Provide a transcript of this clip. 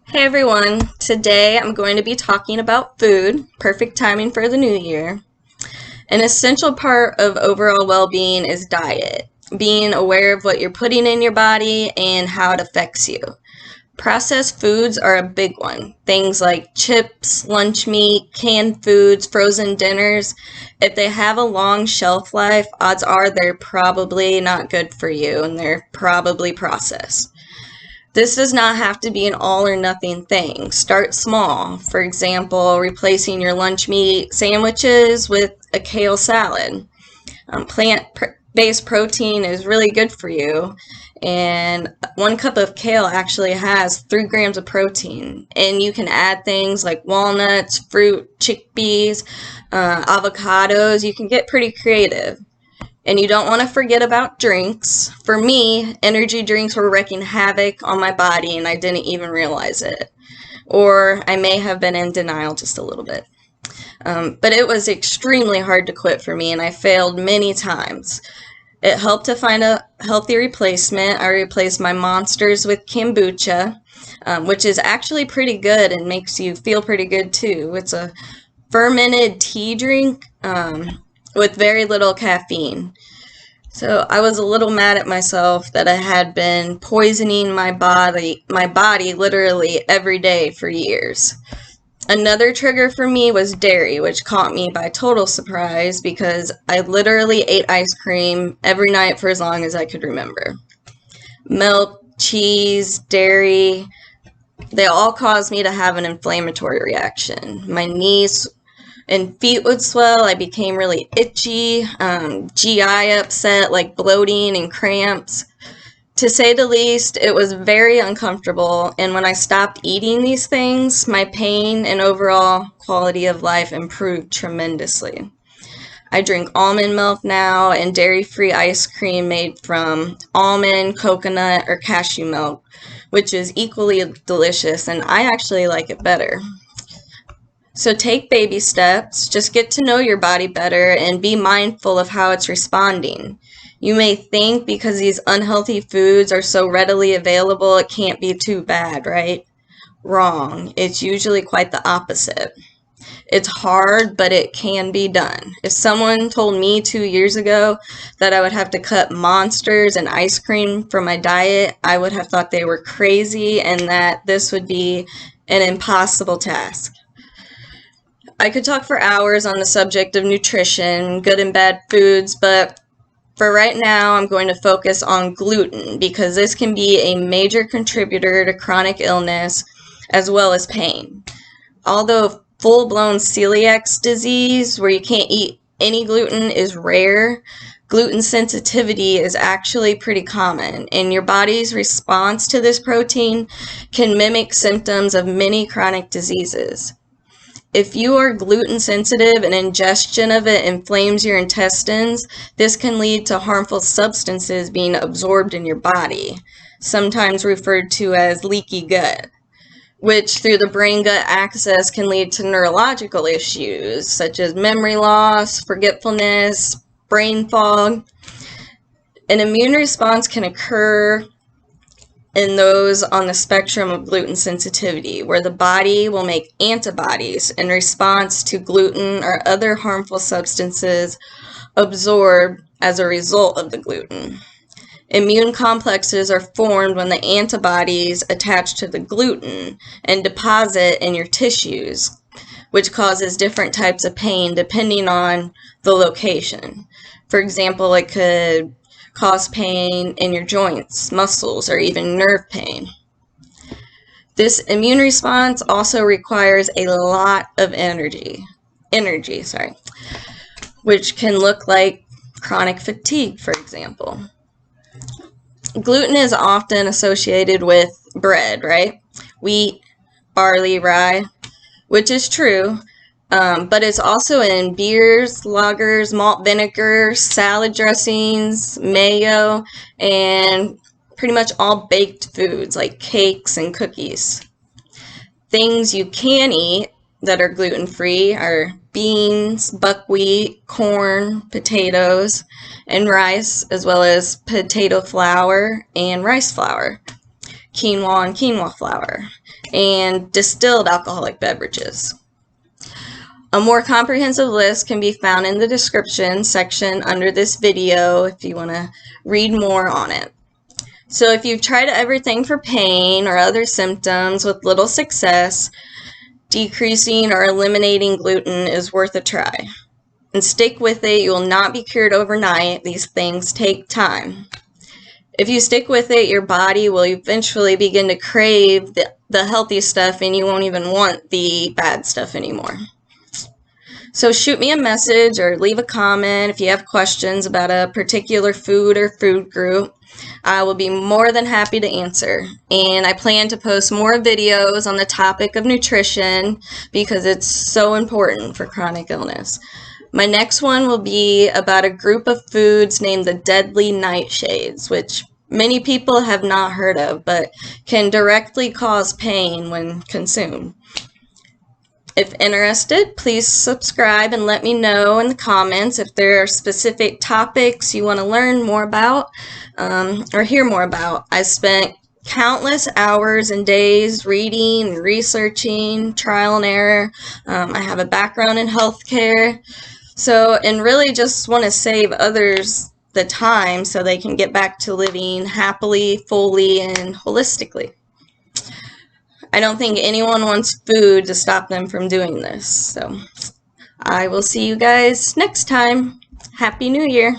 Hey everyone, today I'm going to be talking about food, perfect timing for the new year. An essential part of overall well-being is diet, being aware of what you're putting in your body and how it affects you. Processed foods are a big one. Things like chips, lunch meat, canned foods, frozen dinners. If they have a long shelf life, odds are they're probably not good for you and they're probably processed. This does not have to be an all or nothing thing. Start small. For example, replacing your lunch meat sandwiches with a kale salad. Plant-based protein is really good for you, and 1 cup of kale actually has 3 grams of protein. And you can add things like walnuts, fruit, chickpeas, avocados. You can get pretty creative. And you don't want to forget about drinks. For me, energy drinks were wreaking havoc on my body and I didn't even realize it. Or I may have been in denial just a little bit. But it was extremely hard to quit for me and I failed many times. It helped to find a healthy replacement. I replaced my monsters with kombucha, which is actually pretty good and makes you feel pretty good too. It's a fermented tea drink with very little caffeine. So I was a little mad at myself that I had been poisoning my body literally every day for years. Another trigger for me was dairy, which caught me by total surprise because I literally ate ice cream every night for as long as I could remember. Milk, cheese, dairy, they all caused me to have an inflammatory reaction. My knees and feet would swell. I became really itchy, GI upset, like bloating and cramps. To say the least, it was very uncomfortable, and when I stopped eating these things, my pain and overall quality of life improved tremendously. I drink almond milk now and dairy-free ice cream made from almond, coconut, or cashew milk, which is equally delicious, and I actually like it better. So take baby steps, just get to know your body better and be mindful of how it's responding. You may think because these unhealthy foods are so readily available, it can't be too bad, right? Wrong. It's usually quite the opposite. It's hard, but it can be done. If someone told me 2 years ago that I would have to cut monsters and ice cream from my diet, I would have thought they were crazy and that this would be an impossible task. I could talk for hours on the subject of nutrition, good and bad foods, but for right now, I'm going to focus on gluten because this can be a major contributor to chronic illness as well as pain. Although full-blown celiac disease, where you can't eat any gluten, is rare, gluten sensitivity is actually pretty common, and your body's response to this protein can mimic symptoms of many chronic diseases. If you are gluten sensitive and ingestion of it inflames your intestines, this can lead to harmful substances being absorbed in your body, sometimes referred to as leaky gut, which through the brain-gut axis can lead to neurological issues such as memory loss, forgetfulness, brain fog. An immune response can occur in those on the spectrum of gluten sensitivity, where the body will make antibodies in response to gluten or other harmful substances absorbed as a result of the gluten. Immune complexes are formed when the antibodies attach to the gluten and deposit in your tissues, which causes different types of pain depending on the location. For example, it could cause pain in your joints, muscles, or even nerve pain. This immune response also requires a lot of energy, which can look like chronic fatigue, for example. Gluten is often associated with bread, right? Wheat, barley, rye, which is true. But it's also in beers, lagers, malt vinegar, salad dressings, mayo, and pretty much all baked foods like cakes and cookies. Things you can eat that are gluten-free are beans, buckwheat, corn, potatoes, and rice, as well as potato flour and rice flour. quinoa and quinoa flour, and distilled alcoholic beverages. A more comprehensive list can be found in the description section under this video if you want to read more on it. So if you've tried everything for pain or other symptoms with little success, decreasing or eliminating gluten is worth a try. And stick with it. You will not be cured overnight. These things take time. If you stick with it, your body will eventually begin to crave the healthy stuff, and you won't even want the bad stuff anymore. So shoot me a message or leave a comment if you have questions about a particular food or food group. I will be more than happy to answer. And I plan to post more videos on the topic of nutrition because it's so important for chronic illness. My next one will be about a group of foods named the deadly nightshades, which many people have not heard of, but can directly cause pain when consumed. If interested, please subscribe and let me know in the comments if there are specific topics you want to learn more about or hear more about. I spent countless hours and days reading and researching, trial and error. I have a background in healthcare, and really just want to save others the time so they can get back to living happily, fully, and holistically. I don't think anyone wants food to stop them from doing this. So I will see you guys next time. Happy New Year.